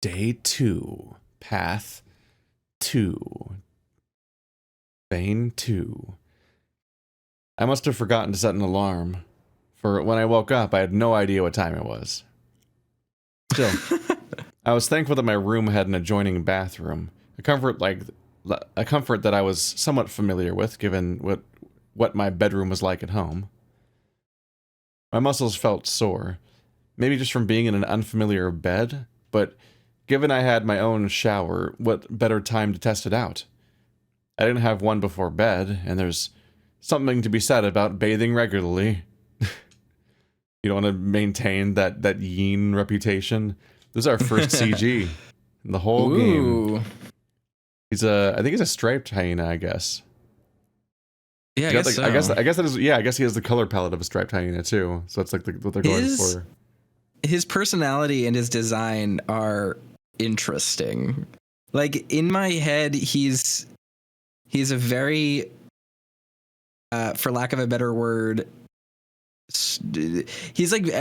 Day 2. Path 2. Vein 2. I must have forgotten to set an alarm, for when I woke up, I had no idea what time it was. Still, I was thankful that my room had an adjoining bathroom, a comfort that I was somewhat familiar with, given what my bedroom was like at home. My muscles felt sore, maybe just from being in an unfamiliar bed, but given I had my own shower, what better time to test it out? I didn't have one before bed, and there's something to be said about bathing regularly. You don't want to maintain that yin reputation. This is our first CG in the whole game. I think he's a striped hyena, I guess. Yeah, I guess so. I guess that is. Yeah, I guess he has the color palette of a striped hyena too. So it's like what they're going for. His personality and his design are interesting. Like in my head, he's a very, for lack of a better word, he's like,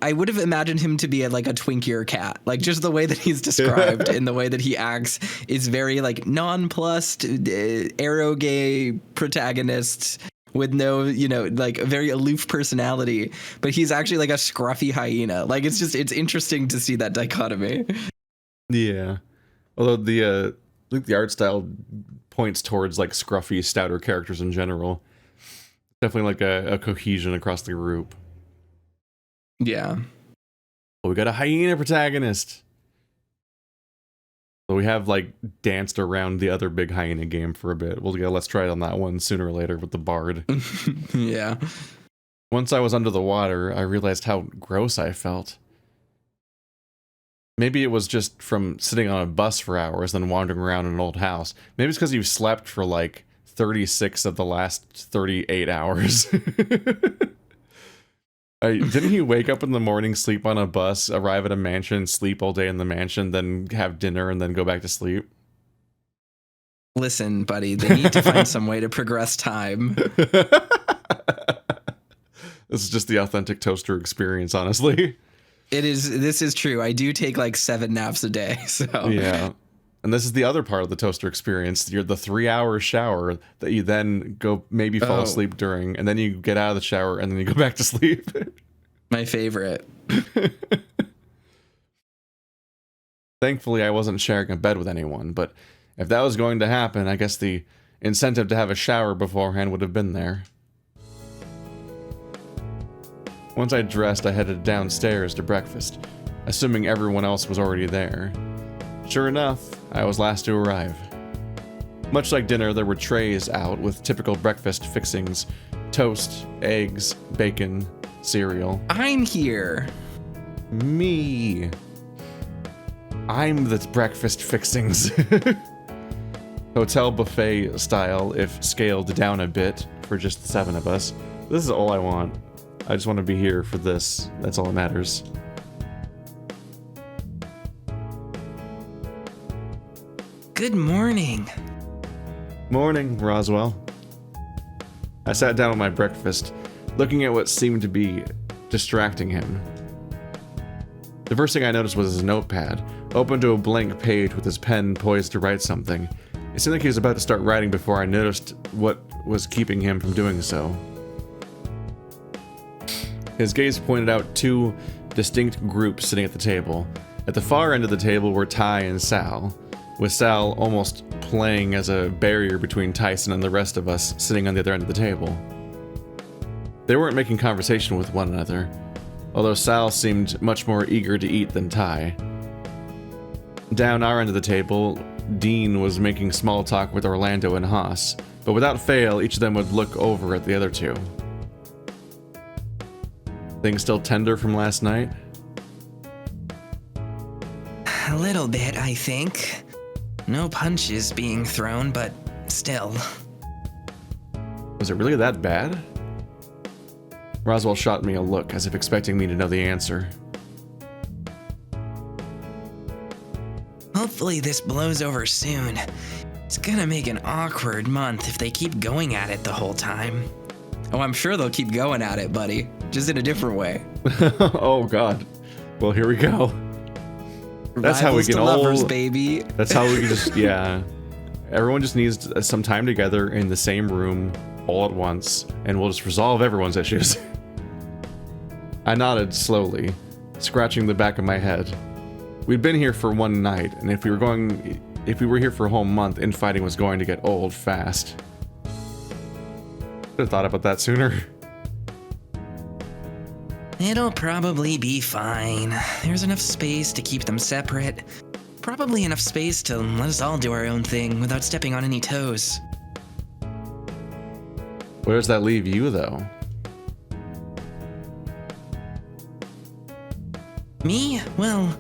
I would have imagined him to be like a Twinkier cat. Like just the way that he's described and the way that he acts is very like nonplussed, arrogay protagonist with no, like a very aloof personality. But he's actually like a scruffy hyena. Like it's interesting to see that dichotomy. Yeah. Although the art style points towards like scruffy, stouter characters in general. Definitely like a cohesion across the group. Yeah. Well, we got a hyena protagonist. So we have like danced around the other big hyena game for a bit. Let's try it on that one sooner or later with the Bard. Yeah. Once I was under the water, I realized how gross I felt. Maybe it was just from sitting on a bus for hours, then wandering around an old house. Maybe it's because you've slept for like 36 of the last 38 hours. Didn't he wake up in the morning, sleep on a bus, arrive at a mansion, sleep all day in the mansion, then have dinner, and then go back to sleep? Listen, buddy, they need to find some way to progress time. This is just the authentic toaster experience, honestly. This is true. I do take like 7 naps a day, so. Yeah. And this is the other part of the toaster experience. You're the 3-hour shower that you then go maybe fall asleep during, and then you get out of the shower and then you go back to sleep. My favorite. Thankfully, I wasn't sharing a bed with anyone, but if that was going to happen, I guess the incentive to have a shower beforehand would have been there. Once I dressed, I headed downstairs to breakfast, assuming everyone else was already there. Sure enough, I was last to arrive. Much like dinner, there were trays out with typical breakfast fixings: toast, eggs, bacon, cereal. I'm here. Me. I'm the breakfast fixings. Hotel buffet style, if scaled down a bit for just the 7 of us. This is all I want. I just want to be here for this. That's all that matters. Good morning. Morning, Roswell. I sat down with my breakfast, looking at what seemed to be distracting him. The first thing I noticed was his notepad, open to a blank page with his pen poised to write something. It seemed like he was about to start writing before I noticed what was keeping him from doing so. His gaze pointed out 2 distinct groups sitting at the table. At the far end of the table were Ty and Sal, with Sal almost playing as a barrier between Tyson and the rest of us sitting on the other end of the table. They weren't making conversation with one another, although Sal seemed much more eager to eat than Ty. Down our end of the table, Dean was making small talk with Orlando and Haas, but without fail, each of them would look over at the other 2. Things still tender from last night? A little bit, I think. No punches being thrown, but still. Was it really that bad? Roswell shot me a look, as if expecting me to know the answer. Hopefully this blows over soon. It's gonna make an awkward month if they keep going at it the whole time. Oh, I'm sure they'll keep going at it, buddy. Just in a different way. Oh, God. Well, here we go. That's how we Rivals get to lovers, all. baby. That's how we can just, yeah. Everyone just needs some time together in the same room all at once, and we'll just resolve everyone's issues. I nodded slowly, scratching the back of my head. We'd been here for one night, and if we were here for a whole month, infighting was going to get old fast. Should have thought about that sooner. It'll probably be fine. There's enough space to keep them separate. Probably enough space to let us all do our own thing without stepping on any toes. Where does that leave you, though? Me? Well,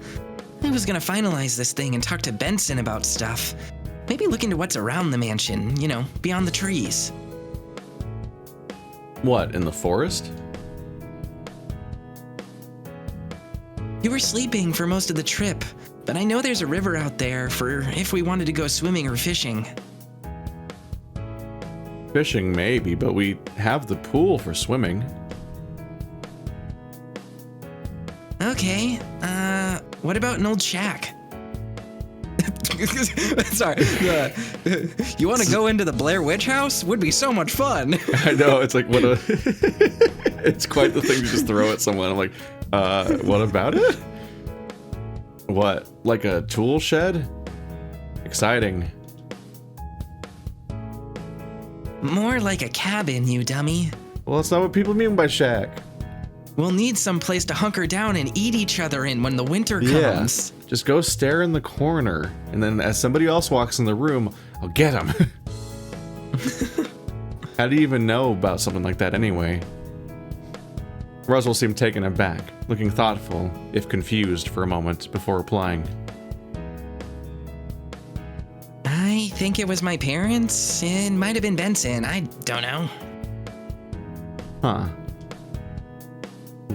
I was gonna finalize this thing and talk to Benson about stuff. Maybe look into what's around the mansion, you know, beyond the trees. What, in the forest? You were sleeping for most of the trip, but I know there's a river out there for if we wanted to go swimming or fishing. Fishing, maybe, but we have the pool for swimming. Okay, what about an old shack? Sorry, you want to go into the Blair Witch House? Would be so much fun. I know, it's like, what a... It's quite the thing to just throw at someone. I'm like, what about it? What, like a tool shed? Exciting. More like a cabin, you dummy. Well, that's not what people mean by shack. We'll need some place to hunker down and eat each other in when the winter comes. Yeah, just go stare in the corner, and then as somebody else walks in the room, I'll get them. How do you even know about something like that anyway? Roswell seemed taken aback, looking thoughtful, if confused, for a moment before replying. I think it was my parents. It might have been Benson. I don't know. Huh.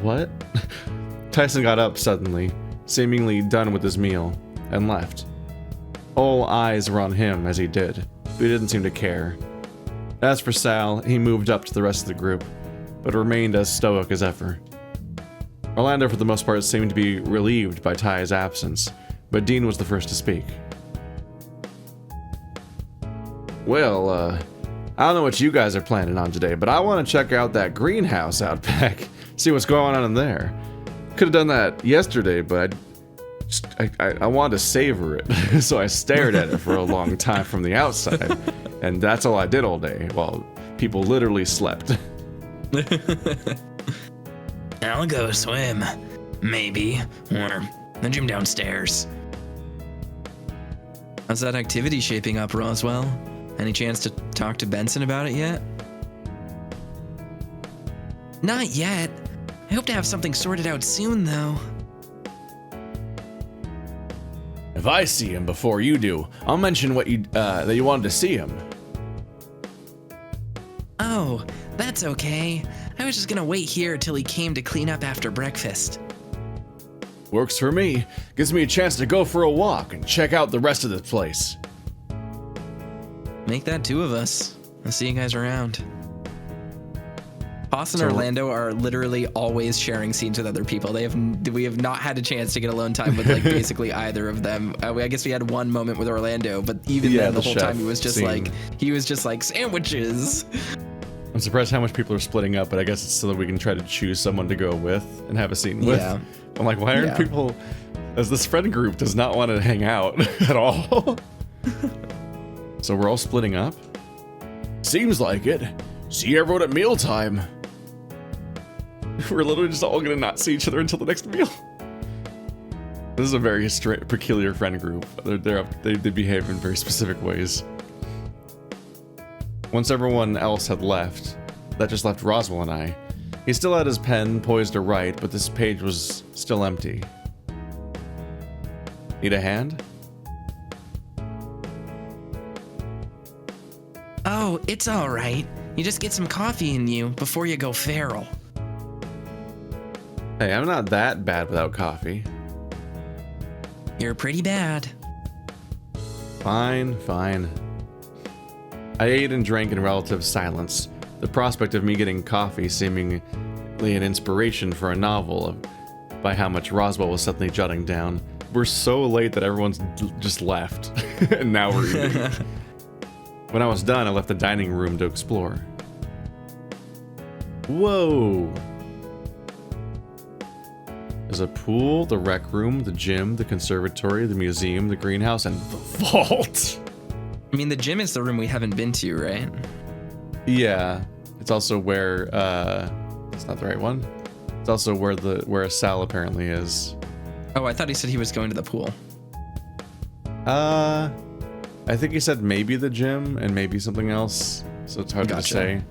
What? Tyson got up suddenly, seemingly done with his meal, and left. All eyes were on him as he did, but he didn't seem to care. As for Sal, he moved up to the rest of the group, but remained as stoic as ever. Orlando, for the most part, seemed to be relieved by Ty's absence, but Dean was the first to speak. Well, I don't know what you guys are planning on today, but I want to check out that greenhouse out back, see what's going on in there. Could have done that yesterday, but I wanted to savor it, so I stared at it for a long time from the outside, and that's all I did all day, while people literally slept. I'll go swim. Maybe. Or the gym downstairs. How's that activity shaping up, Roswell? Any chance to talk to Benson about it yet? Not yet. I hope to have something sorted out soon, though. If I see him before you do, I'll mention what that you wanted to see him. Oh, that's okay. I was just gonna wait here till he came to clean up after breakfast. Works for me. Gives me a chance to go for a walk and check out the rest of the place. Make that two of us. I'll see you guys around. Haas and Orlando are literally always sharing scenes with other people. We have not had a chance to get alone time with like basically either of them. I guess we had one moment with Orlando, but even then the whole time he was just like sandwiches. I'm surprised how much people are splitting up, but I guess it's so that we can try to choose someone to go with and have a scene with. Yeah. I'm like, why aren't people, as this friend group does not want to hang out at all? So we're all splitting up? Seems like it. See everyone at mealtime. We're literally just all gonna not see each other until the next meal. This is a very peculiar friend group. They behave in very specific ways. Once everyone else had left, that just left Roswell and I. He still had his pen poised to write, but this page was still empty. Need a hand? Oh, it's all right. You just get some coffee in you before you go feral. Hey, I'm not that bad without coffee. You're pretty bad. Fine. I ate and drank in relative silence, the prospect of me getting coffee seemingly an inspiration for a novel by how much Roswell was suddenly jotting down, we're so late that everyone's just left. And now we're eating. When I was done, I left the dining room to explore. Whoa! There's a pool, the rec room, the gym, the conservatory, the museum, the greenhouse, and the vault. I mean, the gym is the room we haven't been to, right? Yeah. It's also where, it's not the right one. It's also where Sal apparently is. Oh, I thought he said he was going to the pool. I think he said maybe the gym and maybe something else. So it's hard to say.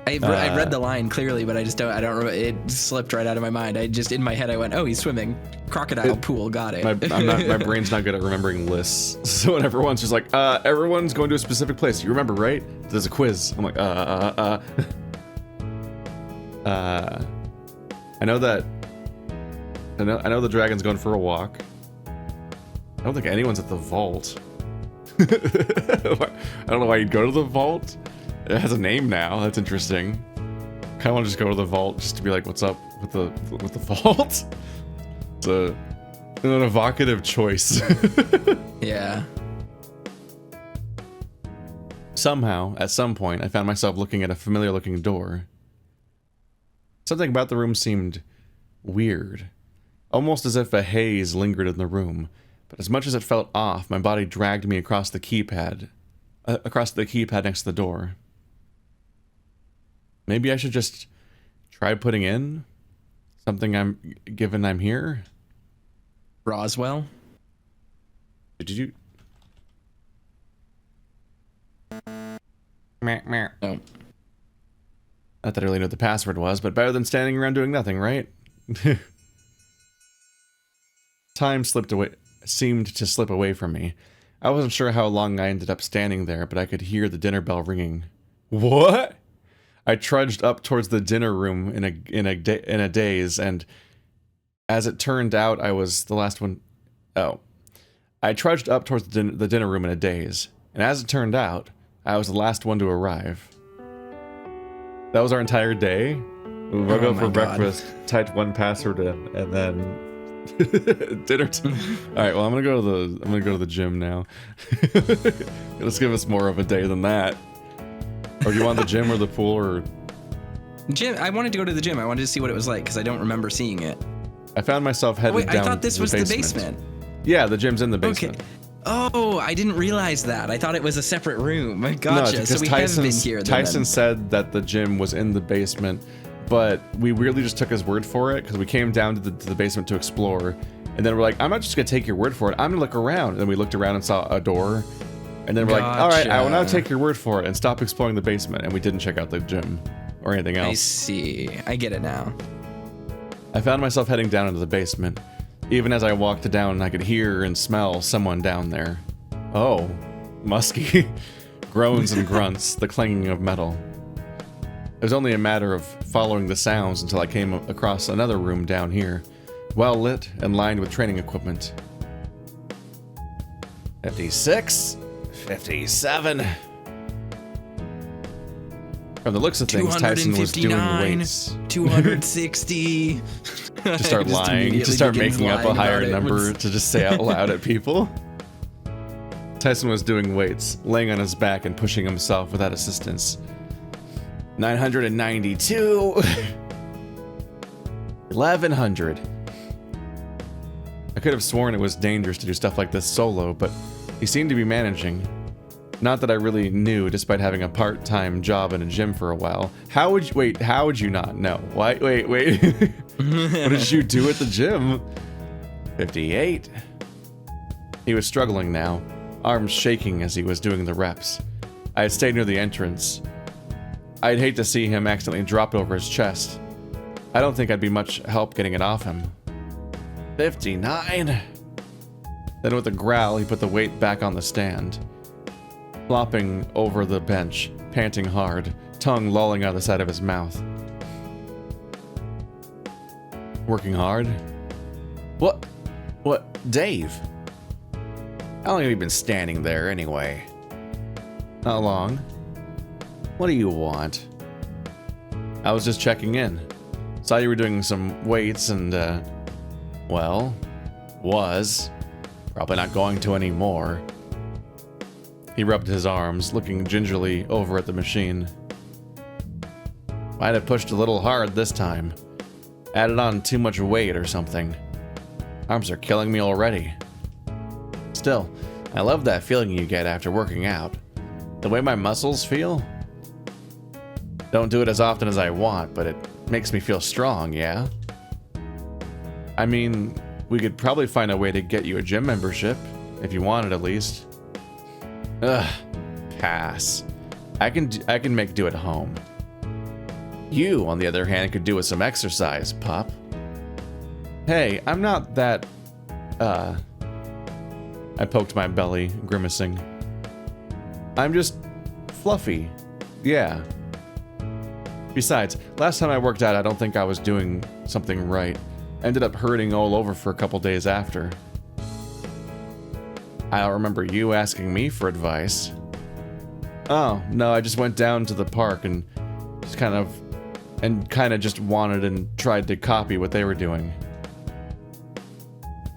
I read the line clearly, but I don't remember. It slipped right out of my mind. In my head, I went, oh, he's swimming. Crocodile pool, got it. My brain's not good at remembering lists. So when everyone's just like, everyone's going to a specific place. You remember, right? There's a quiz. I'm like, I know that. I know the dragon's going for a walk. I don't think anyone's at the vault. I don't know why you'd go to the vault. It has a name now. That's interesting. Kind of want to just go to the vault just to be like, what's up with the vault? It's an evocative choice. Yeah. Somehow, at some point, I found myself looking at a familiar-looking door. Something about the room seemed weird. Almost as if a haze lingered in the room. But as much as it felt off, my body dragged me across the keypad next to the door. Maybe I should just try putting in something I'm here. Roswell? Did you? Oh. Not that I really knew what the password was, but better than standing around doing nothing, right? Time seemed to slip away from me. I wasn't sure how long I ended up standing there, but I could hear the dinner bell ringing. What? I trudged up towards the dinner room in a daze, and as it turned out, I was the last one. Oh. I trudged up towards the dinner room in a daze, and as it turned out, I was the last one to arrive. That was our entire day. We woke up for breakfast, typed one password in, and then dinner time. All right, well, I'm gonna go to the gym now. Let's give us more of a day than that. Or do you want the gym or the pool or? Gym. I wanted to go to the gym. I wanted to see what it was like because I don't remember seeing it. I found myself headed down. I thought this was the basement. Yeah, the gym's in the basement. Okay. Oh, I didn't realize that. I thought it was a separate room. Gotcha. No, so we haven't been here. Tyson said that the gym was in the basement, but we weirdly just took his word for it because we came down to the basement to explore, and then we're like, I'm not just gonna take your word for it. I'm gonna look around. And then we looked around and saw a door, and then we're like, all right, I will now take your word for it and stop exploring the basement. And we didn't check out the gym or anything else. I see. I get it now. I found myself heading down into the basement. Even as I walked down, I could hear and smell someone down there. Oh, musky. Groans and grunts, the clanging of metal. It was only a matter of following the sounds until I came across another room down here, well lit and lined with training equipment. 56, 57. From the looks of things, Tyson was doing weights. 260. To start lying, to start making up a higher number to just say out loud at people. Tyson was doing weights, laying on his back and pushing himself without assistance. 992. 1100. I could have sworn it was dangerous to do stuff like this solo, but he seemed to be managing. Not that I really knew, despite having a part-time job in a gym for a while. How would you not know? Wait. What did you do at the gym? 58. He was struggling now, arms shaking as he was doing the reps. I had stayed near the entrance. I'd hate to see him accidentally drop it over his chest. I don't think I'd be much help getting it off him. 59. Then with a growl, he put the weight back on the stand. Flopping over the bench, panting hard, tongue lolling out the side of his mouth. Working hard? What, Dave? How long have you been standing there, anyway? Not long. What do you want? I was just checking in. Saw you were doing some weights and, well, Was. Probably not going to anymore. He rubbed his arms, looking gingerly over at the machine. Might have pushed a little hard this time. Added on too much weight or something. Arms are killing me already. Still, I love that feeling you get after working out. The way my muscles feel. Don't do it as often as I want, but it makes me feel strong, yeah? I mean, we could probably find a way to get you a gym membership, if you want it at least. Ugh, pass. I can make do at home. You, on the other hand, could do with some exercise, pup. Hey, I'm not that, I poked my belly, grimacing. I'm just fluffy. Yeah. Besides, last time I worked out, I don't think I was doing something right. Ended up hurting all over for a couple days after. I don't remember you asking me for advice. Oh, no, I just went down to the park and just kind of just wanted and tried to copy what they were doing.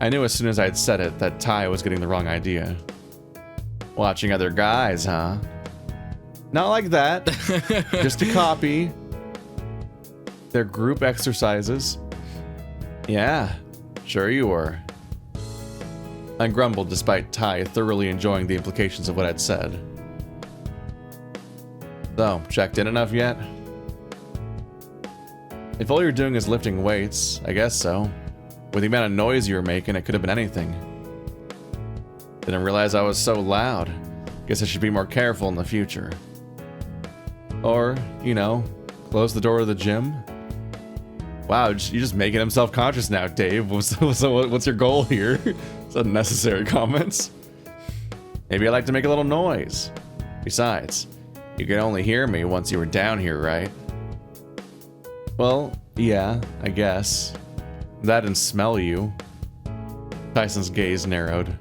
I knew as soon as I'd said it that Ty was getting the wrong idea. Watching other guys, huh? Not like that. Just to copy. Their group exercises. Yeah, sure you were. I grumbled despite Ty thoroughly enjoying the implications of what I'd said. So, checked in enough yet? If all you're doing is lifting weights, I guess so. With the amount of noise you were making, it could have been anything. Didn't realize I was so loud. Guess I should be more careful in the future. Or, you know, close the door to the gym. Wow, you're just making him self-conscious now, Dave. So what's your goal here? It's unnecessary comments. Maybe I like to make a little noise. Besides, you could only hear me once you were down here, right? Well, yeah, I guess. That and smell you. Tyson's gaze narrowed.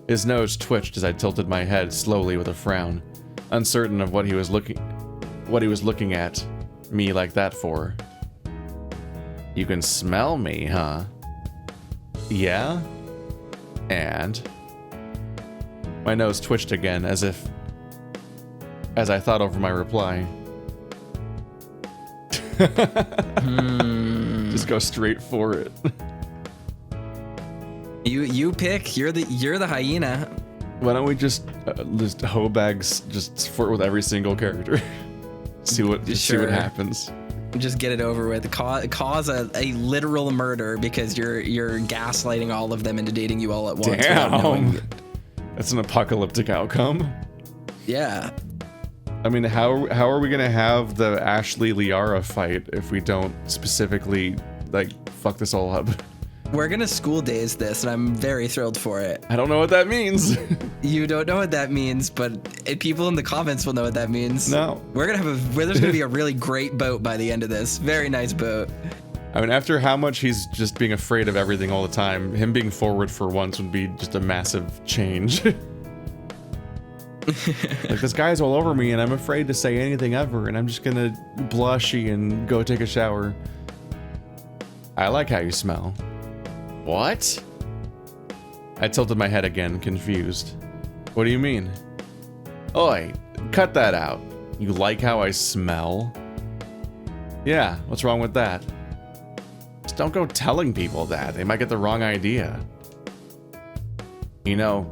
His nose twitched as I tilted my head slowly with a frown, uncertain of what he was looking at me like that for. You can smell me, huh? Yeah? And? My nose twitched again as I thought over my reply. Just go straight for it. You pick. You're the hyena. Why don't we just hoe bags just for with every single character? see what happens. Just get it over with. Cause a literal murder because you're gaslighting all of them into dating you all at once. Damn. That's an apocalyptic outcome. Yeah. I mean, how are we gonna have the Ashley Liara fight if we don't specifically fuck this all up? We're gonna school days this, and I'm very thrilled for it. I don't know what that means. You don't know what that means, but people in the comments will know what that means. No. There's gonna be a really great boat by the end of this. Very nice boat. I mean, after how much he's just being afraid of everything all the time, him being forward for once would be just a massive change. This guy's all over me and I'm afraid to say anything ever, and I'm just gonna blushy and go take a shower. I like how you smell. What? I tilted my head again, confused. What do you mean? Oi, cut that out. You like how I smell? Yeah, what's wrong with that? Just don't go telling people that. They might get the wrong idea. You know,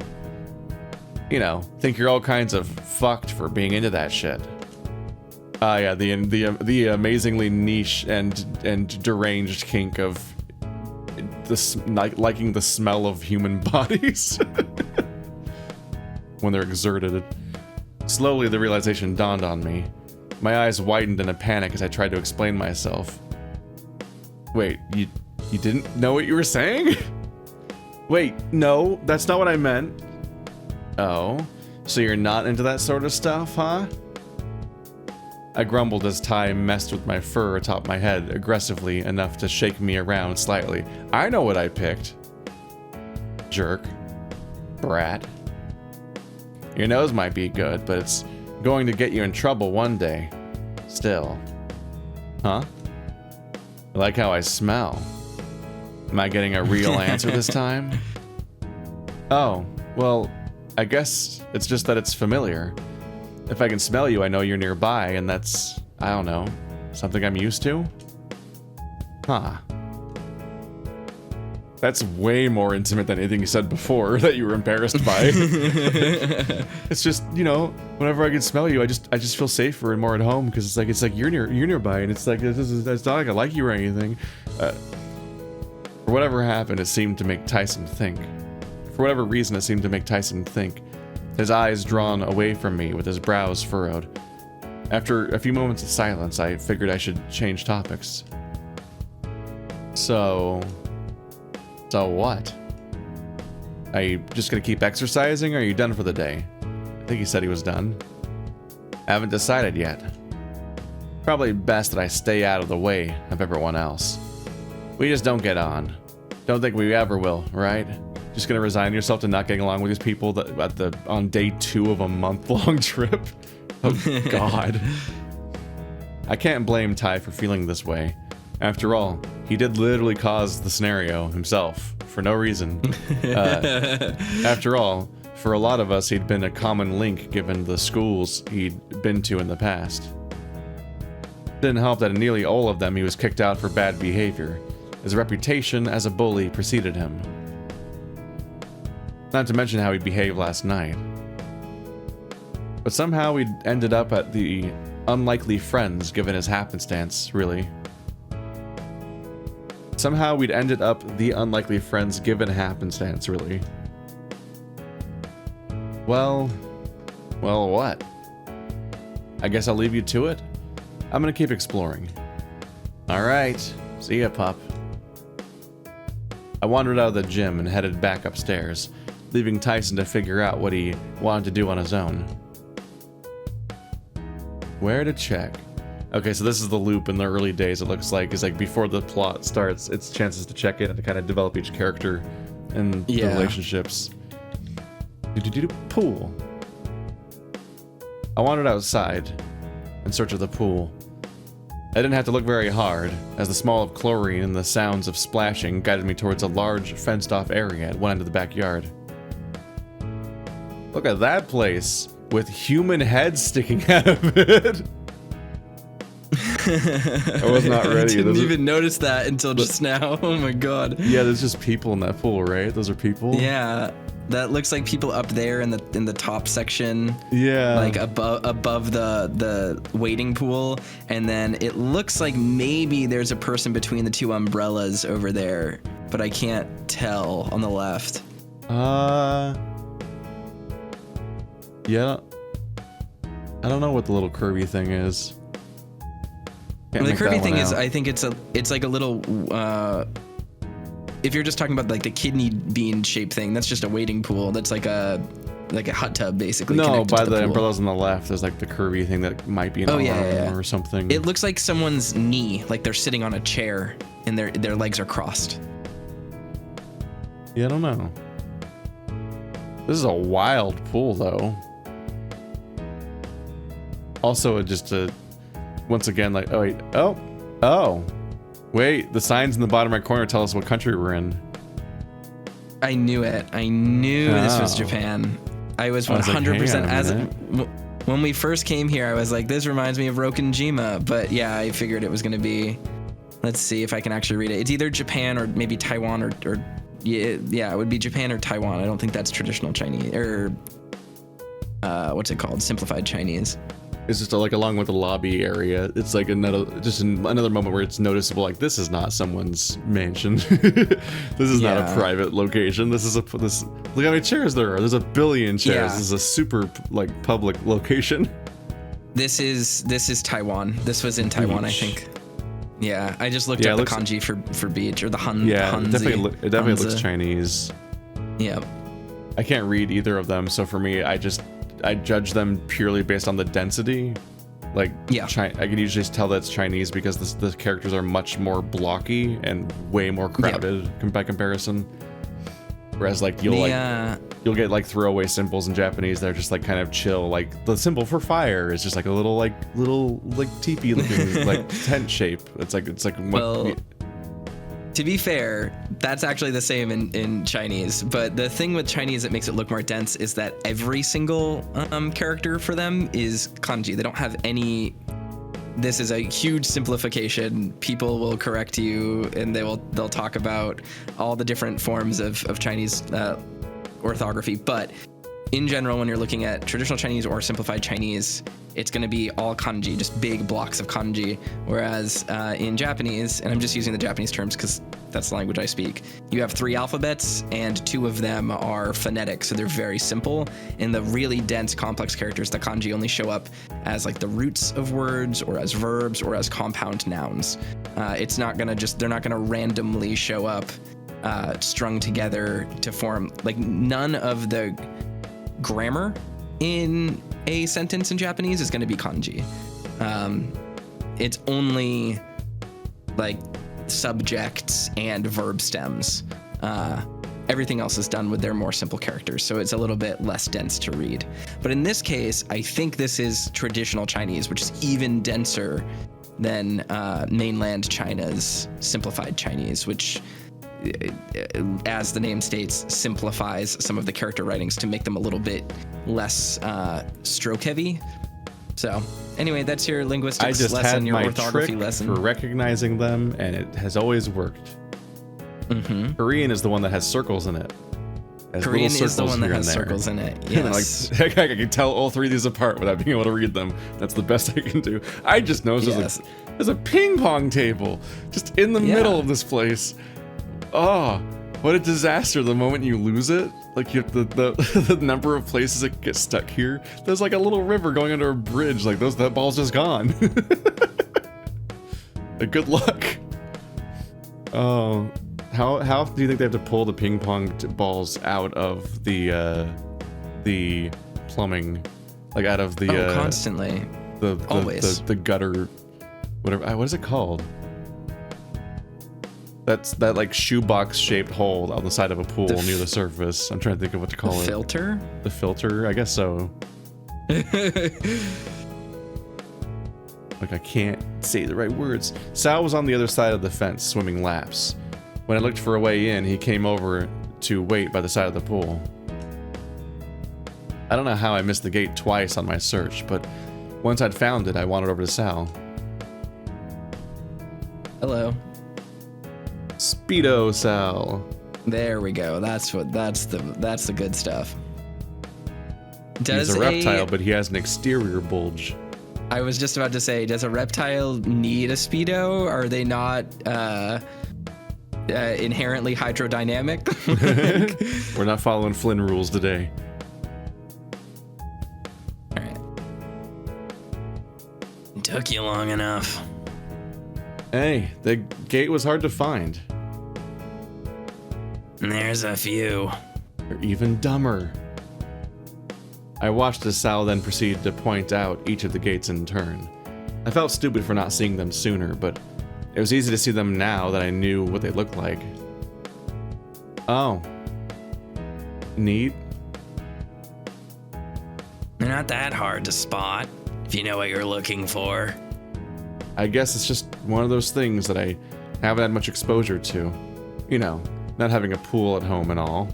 think you're all kinds of fucked for being into that shit. Ah, yeah, the amazingly niche and deranged kink of liking the smell of human bodies when they're exerted. Slowly, the realization dawned on me. My eyes widened in a panic as I tried to explain myself. Wait, you didn't know what you were saying? Wait, no, that's not what I meant. Oh, so you're not into that sort of stuff, huh? I grumbled as Ty messed with my fur atop my head aggressively enough to shake me around slightly. I know what I picked. Jerk. Brat. Your nose might be good, but it's going to get you in trouble one day. Still. Huh? I like how I smell. Am I getting a real answer this time? Oh, well, I guess it's just that it's familiar. If I can smell you, I know you're nearby, and that's, I don't know, something I'm used to? Huh. That's way more intimate than anything you said before that you were embarrassed by. It's just, you know, whenever I can smell you, I just feel safer and more at home because it's like you're nearby, and it's like it's not like I like you or anything. For whatever happened, it seemed to make Tyson think. For whatever reason, it seemed to make Tyson think. His eyes drawn away from me with his brows furrowed. After a few moments of silence, I figured I should change topics. So what? Are you just gonna keep exercising, or are you done for the day? I think he said he was done. I haven't decided yet. Probably best that I stay out of the way of everyone else. We just don't get on. Don't think we ever will, right? Just gonna resign yourself to not getting along with these people on day 2 of a month-long trip? Oh, God. I can't blame Ty for feeling this way. After all, he did literally cause the scenario himself, for no reason. After all, for a lot of us, he'd been a common link given the schools he'd been to in the past. Didn't help that in nearly all of them he was kicked out for bad behavior. His reputation as a bully preceded him. Not to mention how he behaved last night. But somehow we'd ended up at the unlikely friends given his happenstance, really. Somehow we'd ended up the unlikely friends given happenstance, really. Well, what? I guess I'll leave you to it. I'm gonna keep exploring. Alright, see ya, pup. I wandered out of the gym and headed back upstairs, leaving Tyson to figure out what he wanted to do on his own. Where to check? Okay, so this is the loop in the early days, it looks like. Is like before the plot starts, it's chances to check in and to kind of develop each character and the relationships. Pool. I wandered outside in search of the pool. I didn't have to look very hard, as the smell of chlorine and the sounds of splashing guided me towards a large fenced-off area at one end of the backyard. Look at that place, with human heads sticking out of it. I was not ready. I didn't even notice that until just now. Oh my god. Yeah, there's just people in that pool, right? Those are people? Yeah. That looks like people up there in the top section. Yeah. Like above the wading pool. And then it looks like maybe there's a person between the 2 umbrellas over there. But I can't tell on the left. Yeah. I don't know what the little curvy thing is. Well, the curvy thing is, I think it's like a little, if you're just talking about like the kidney bean shaped thing, that's just a wading pool. That's like a hot tub basically. No, by the umbrellas on the left, there's like the curvy thing that might be an arm or something. It looks like someone's knee, like they're sitting on a chair and their legs are crossed. Yeah, I don't know. This is a wild pool though. Also, once again, like, wait, the signs in the bottom right corner tell us what country we're in. I knew it. I knew this was Japan. I was 100% when we first came here, I was like, this reminds me of Rokkenjima, but yeah, I figured it was going to be, let's see if I can actually read it. It's either Japan or maybe Taiwan or it would be Japan or Taiwan. I don't think that's traditional Chinese or what's it called? Simplified Chinese. It's just like along with the lobby area. It's like another moment where it's noticeable. Like this is not someone's mansion. This is not a private location. This is look how many chairs there are. There's a billion chairs. Yeah. This is a super like public location. This is Taiwan. This was in Taiwan, I think. Yeah, I just looked up the kanji for beach or the Han. Yeah, Hanzi, it definitely looks Chinese. Yeah. I can't read either of them, so for me, I judge them purely based on the density. Like, I can usually tell that's Chinese because the characters are much more blocky and way more crowded by comparison. Whereas, like, you'll get like throwaway symbols in Japanese that are just like kind of chill. Like the symbol for fire is just like a little teepee looking like tent shape. It's like To be fair, that's actually the same in Chinese. But the thing with Chinese that makes it look more dense is that every single character for them is kanji. They don't have any. This is a huge simplification. People will correct you, and they'll talk about all the different forms of Chinese orthography. But in general, when you're looking at traditional Chinese or simplified Chinese, it's going to be all kanji, just big blocks of kanji. Whereas in Japanese, and I'm just using the Japanese terms because that's the language I speak, you have 3 alphabets and 2 of them are phonetic, so they're very simple. In the really dense, complex characters, the kanji only show up as like the roots of words or as verbs or as compound nouns. It's not going to they're not going to randomly show up strung together to form, like none of the grammar in a sentence in Japanese is going to be kanji. It's only like subjects and verb stems. Everything else is done with their more simple characters, so it's a little bit less dense to read. But in this case, I think this is traditional Chinese, which is even denser than mainland China's simplified Chinese, which, as the name states, simplifies some of the character writings to make them a little bit less stroke heavy. So anyway, that's your linguistics lesson, your orthography lesson. For recognizing them, and it has always worked. Mm-hmm. Korean is the one that has circles in it. Korean is the one that has circles in it. Yes. Like, I can tell all 3 of these apart without being able to read them. That's the best I can do. I just know there's a ping pong table just in the middle of this place. Oh, what a disaster the moment you lose it. Like, you have the number of places it gets stuck here. There's like a little river going under a bridge. Like, that ball's just gone. Good luck. Oh, how often do you think they have to pull the ping pong balls out of the plumbing? Like, out of the... constantly. Always. The gutter... Whatever. What is it called? That's that like shoebox shaped hole on the side of a pool near the surface. I'm trying to think of what to call it. Filter? The filter? I guess so. Like, I can't say the right words. Sal was on the other side of the fence swimming laps. When I looked for a way in, he came over to wait by the side of the pool. I don't know how I missed the gate twice on my search, but once I'd found it, I wandered over to Sal. Hello. Speedo Sal. There we go. That's the good stuff. He's a reptile, but he has an exterior bulge. I was just about to say, does a reptile need a Speedo? Are they not inherently hydrodynamic? We're not following Flynn rules today. All right. Took you long enough. Hey, the gate was hard to find. There's a few. You're even dumber. I watched as Sal then proceeded to point out each of the gates in turn. I felt stupid for not seeing them sooner, but it was easy to see them now that I knew what they looked like. Oh. Neat. They're not that hard to spot, if you know what you're looking for. I guess it's just one of those things that I haven't had much exposure to. You know, not having a pool at home and all.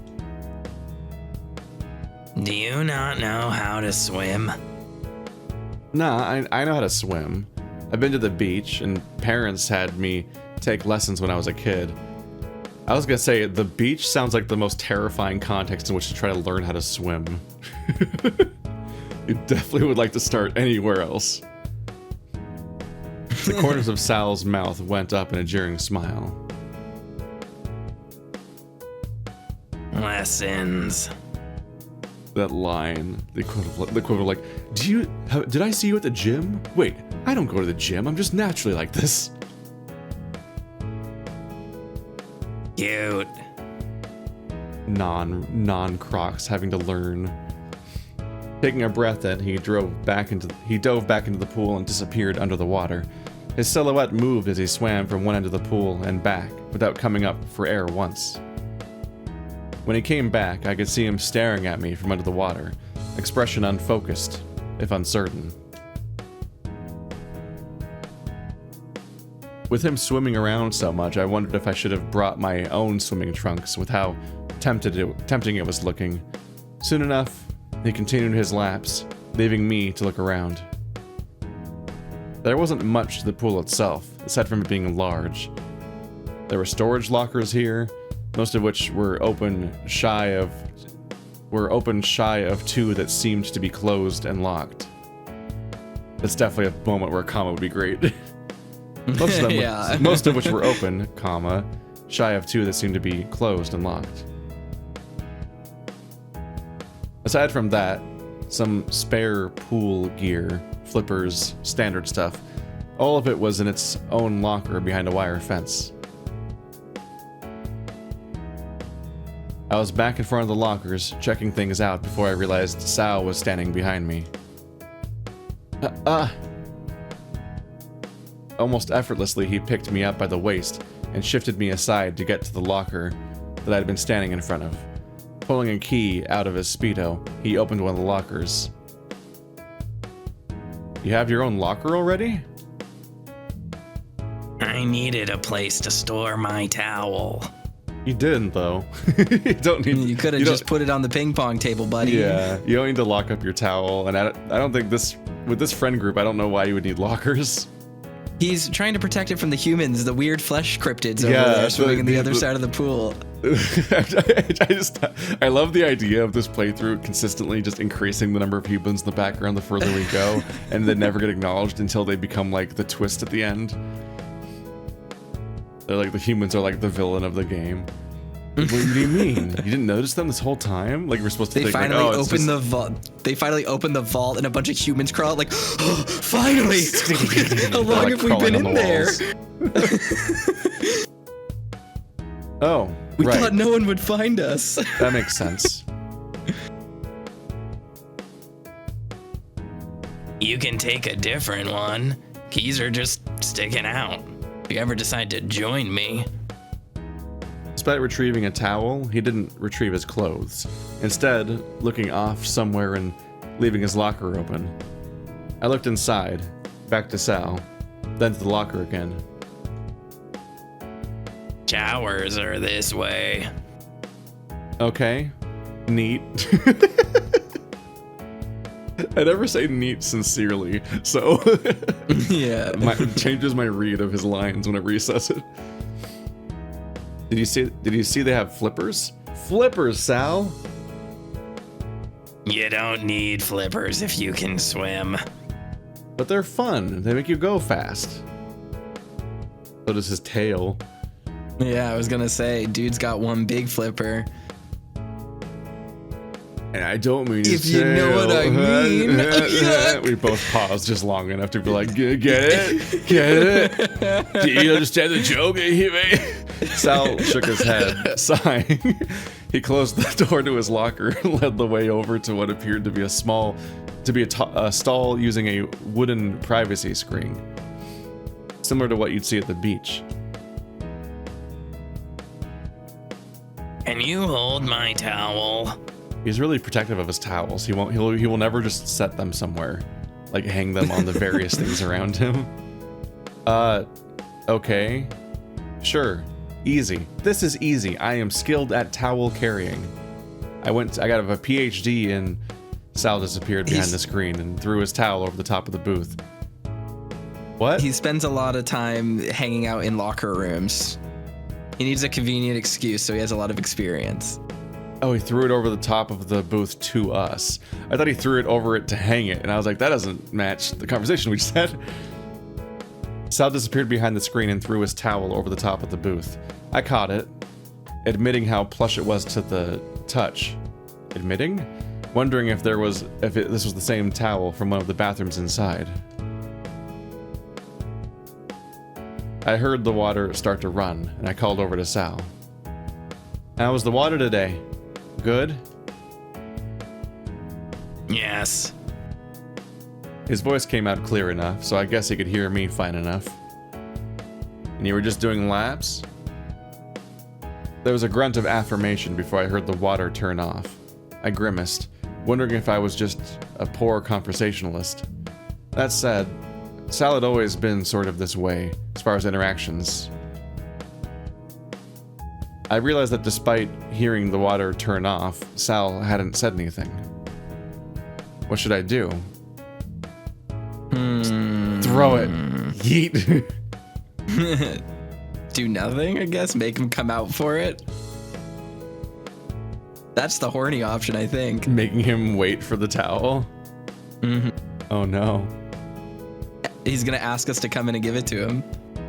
Do you not know how to swim? Nah, I know how to swim. I've been to the beach, and parents had me take lessons when I was a kid. I was gonna say, the beach sounds like the most terrifying context in which to try to learn how to swim. You definitely would like to start anywhere else. The corners of Sal's mouth went up in a jeering smile. Lessons. That line, the equivalent of like, did I see you at the gym? Wait, I don't go to the gym. I'm just naturally like this. Cute. Non-Crocs having to learn. Taking a breath in, he dove back into the pool and disappeared under the water. His silhouette moved as he swam from one end of the pool and back, without coming up for air once. When he came back, I could see him staring at me from under the water, expression unfocused, if uncertain. With him swimming around so much, I wondered if I should have brought my own swimming trunks with how tempting it was looking. Soon enough, he continued his laps, leaving me to look around. There wasn't much to the pool itself, aside from it being large. There were storage lockers here, most of which were open shy of two that seemed to be closed and locked. That's definitely a moment where a comma would be great. Most of them, Yeah. most of which were open, comma, shy of two that seemed to be closed and locked. Aside from that, some spare pool gear, flippers, standard stuff, all of it was in its own locker behind a wire fence. I was back in front of the lockers, checking things out before I realized Sal was standing behind me. Almost effortlessly, he picked me up by the waist and shifted me aside to get to the locker that I'd been standing in front of. Pulling a key out of his Speedo, he opened one of the lockers. You have your own locker already? I needed a place to store my towel. You didn't, though. You don't need. You could have just put it on the ping pong table, buddy. Yeah, you don't need to lock up your towel, and I don't think with this friend group, I don't know why you would need lockers. He's trying to protect it from the humans, the weird flesh cryptids over there swimming in the other side of the pool. I love the idea of this playthrough consistently just increasing the number of humans in the background the further we go, and they never get acknowledged until they become like the twist at the end. They're like, the humans are like the villain of the game. What do you mean? You didn't notice them this whole time? Like, we're supposed to think, finally like, oh, open the vault. They finally open the vault, and a bunch of humans crawl out like, oh, finally! How long like have we been in there? Oh, we right. thought no one would find us. That makes sense. You can take a different one. Keys are just sticking out. If you ever decide to join me. Despite retrieving a towel, he didn't retrieve his clothes. Instead, looking off somewhere and leaving his locker open. I looked inside, back to Sal, then to the locker again. Showers are this way. Okay, neat. I never say neat sincerely, so Yeah. it changes my read of his lines whenever he says it. Did you see they have flippers? Flippers, Sal! You don't need flippers if you can swim. But they're fun. They make you go fast. So does his tail. Yeah, I was gonna say, dude's got one big flipper. And I don't mean his If you know what I mean. We both paused just long enough to be like, get it? Get it? Do you understand the joke? Sal shook his head, sighing. He closed the door to his locker and led the way over to what appeared to be a stall using a wooden privacy screen, similar to what you'd see at the beach. Can you hold my towel? He's really protective of his towels. He will never just set them somewhere, like hang them on the various things around him. Okay. Sure. Easy. This is easy. I am skilled at towel carrying. I got a PhD in. Sal disappeared behind the screen and threw his towel over the top of the booth. What? He spends a lot of time hanging out in locker rooms. He needs a convenient excuse, so he has a lot of experience. Oh, he threw it over the top of the booth to us. I thought he threw it over it to hang it, and I was like, that doesn't match the conversation we just had. Sal disappeared behind the screen and threw his towel over the top of the booth. I caught it, admitting how plush it was to the touch. Admitting? Wondering if this was the same towel from one of the bathrooms inside. I heard the water start to run, and I called over to Sal. How was the water today? Good? Yes. His voice came out clear enough, so I guess he could hear me fine enough. And you were just doing laps? There was a grunt of affirmation before I heard the water turn off. I grimaced, wondering if I was just a poor conversationalist. That said, Sal had always been sort of this way, as far as interactions. I realized that despite hearing the water turn off, Sal hadn't said anything. What should I do? Throw it. Yeet. Do nothing, I guess? Make him come out for it? That's the horny option, I think. Making him wait for the towel? Mm-hmm. Oh no. He's gonna ask us to come in and give it to him.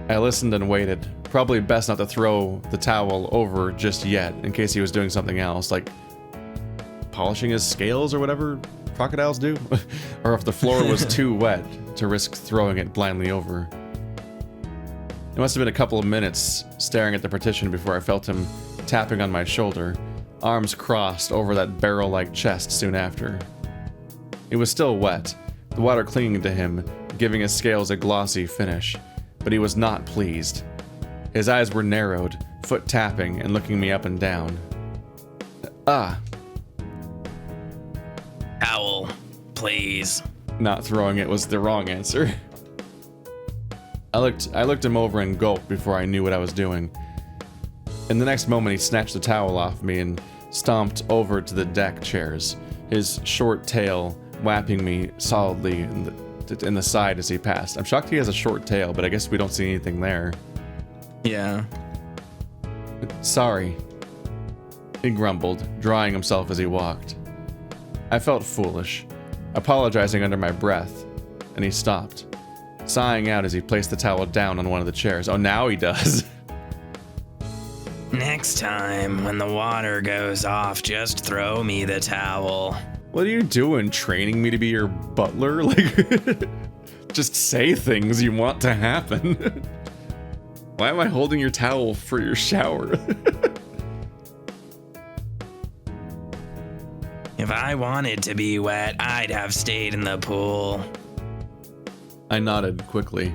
I listened and waited. Probably best not to throw the towel over just yet, in case he was doing something else, like polishing his scales or whatever crocodiles do. Or if the floor was too wet to risk throwing it blindly over. It must have been a couple of minutes staring at the partition before I felt him tapping on my shoulder, arms crossed over that barrel-like chest soon after. It was still wet, the water clinging to him, giving his scales a glossy finish, but he was not pleased. His eyes were narrowed, foot tapping and looking me up and down. Towel, please. Not throwing it was the wrong answer. I looked him over and gulped before I knew what I was doing. In the next moment, he snatched the towel off me and stomped over to the deck chairs, his short tail whapping me solidly in the side as he passed. I'm shocked he has a short tail, but I guess we don't see anything there. Yeah. Sorry, he grumbled, drying himself as he walked. I felt foolish, apologizing under my breath, and he stopped, sighing out as he placed the towel down on one of the chairs. Oh, now he does. Next time, when the water goes off, just throw me the towel. What are you doing, training me to be your butler? Like, just say things you want to happen. Why am I holding your towel for your shower? If I wanted to be wet, I'd have stayed in the pool. I nodded quickly,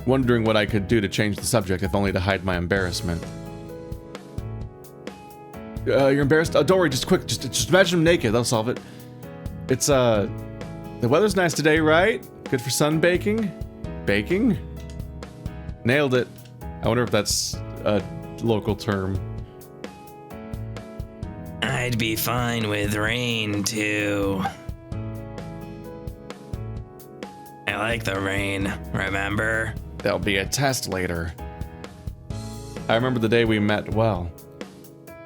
wondering what I could do to change the subject, if only to hide my embarrassment. You're embarrassed? Oh, don't worry, just quick, just imagine him naked, that'll solve it. It's, the weather's nice today, right? Good for sunbaking? Baking? Nailed it. I wonder if that's a local term. I'd be fine with rain, too. I like the rain, remember? There'll be a test later. I remember the day we met well.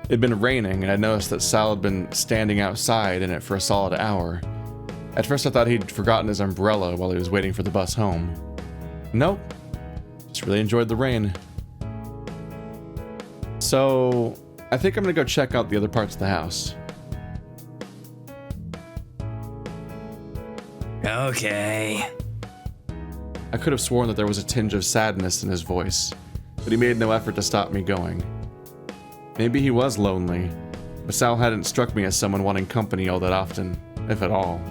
It'd been raining, and I noticed that Sal had been standing outside in it for a solid hour. At first I thought he'd forgotten his umbrella while he was waiting for the bus home. Nope. Just really enjoyed the rain. So, I think I'm gonna go check out the other parts of the house. Okay. I could have sworn that there was a tinge of sadness in his voice, but he made no effort to stop me going. Maybe he was lonely, but Sal hadn't struck me as someone wanting company all that often, if at all.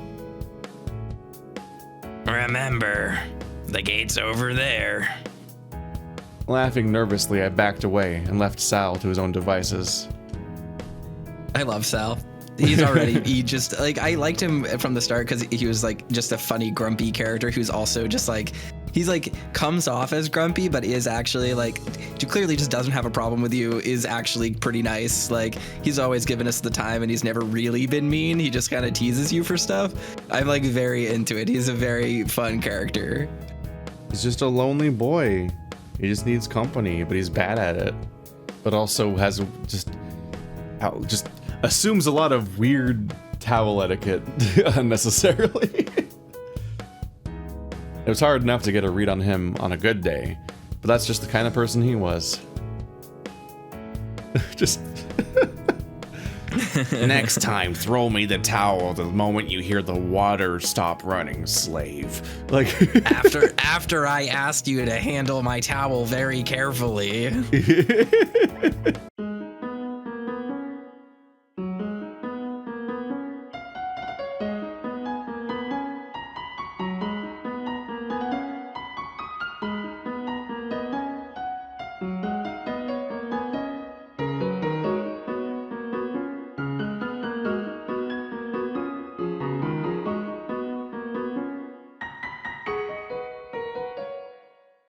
Remember, the gate's over there. Laughing nervously, I backed away and left Sal to his own devices. I love Sal. He just, like, I liked him from the start because he was, like, just a funny, grumpy character who's also just, like, he's, like, comes off as grumpy, but is actually, like, clearly just doesn't have a problem with you, is actually pretty nice. Like, he's always given us the time and he's never really been mean. He just kind of teases you for stuff. I'm, like, very into it. He's a very fun character. He's just a lonely boy. He just needs company, but he's bad at it. But also has just assumes a lot of weird towel etiquette unnecessarily. It was hard enough to get a read on him on a good day, but that's just the kind of person he was. Just next time, throw me the towel the moment you hear the water stop running, slave. Like after I asked you to handle my towel very carefully.